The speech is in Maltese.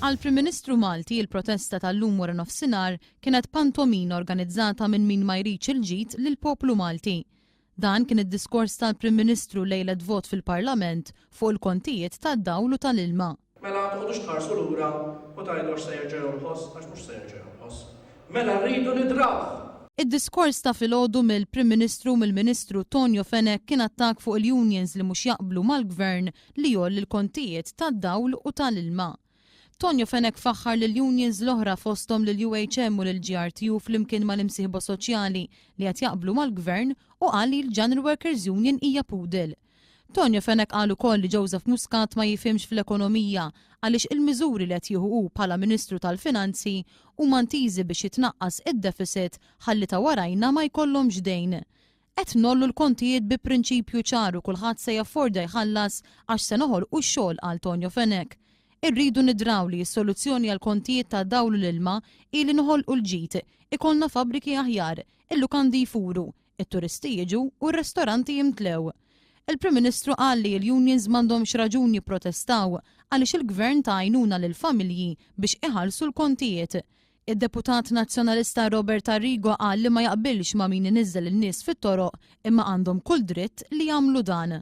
Għall-Prim Ministru Malti il-protesta tal-lum wara nofsinhar kienet pantomina organizzata minn min ma jridx il-ġid lill-poplu Malti. Dan kien id-diskors tal-Prim Ministru lejlet vot fil-Parlament fuq il-kontijiet tad-dawl u tal-ilma. Mela tqogħdux tħarsu lura u tgħidu se jerġa' jonħos għax mhux se jerġa' jonħos. Mela rridu nidrawh. Id-diskors ta' filgħodu mill-Prim Ministru mill-Ministru Tonio Fenech kien attak fuq il-unions li mhux jaqblu mal-Gvern li joll il-kontijiet tad-dawl u tal-ilma. Tonio Fenech faħħar lill-unions l-oħra fosthom lill-UHM u lill-GRTU flimkien mal-imsieħba soċjali li qed jaqblu mal-Gvern u qal li l-General Workers Union hija pudel. Tonio Fenech qal ukoll li Joseph Muscat ma jifhimx fl-ekonomija għaliex il-miżuri li qed jieħu bħala Ministru tal-Finanzi huma ntiżi biex jitnaqqas id-deficit ħalli ta' warajna ma jkollhomx dejn. Qed nollu l-kontijiet bi prinċipju ċaru kulħadd se jafforda jħallas għax se noħolqu x-xogħol qal Tonio Fenech. Irridu nidraw li s-soluzzjoni għal kontijiet ta' dawl l-ilma ili noħolqu l-ġid, ikollna fabbriki aħjar, il-lukandi jfuru, it-turisti jiġu u r-restoranti jimtlew. Il-Prim Ministru qal li l-unions m'għandhomx raġuni jipprotestaw għaliex il-Gvern ta' għajnuna lill-familji biex iħallsu l-kontijiet. Id-Deputat Nazzjonalista Robert Arrigo qal li ma jaqbilx ma' min iniżżel in-nies fit-toroq imma għandhom kull dritt li jagħmlu dan.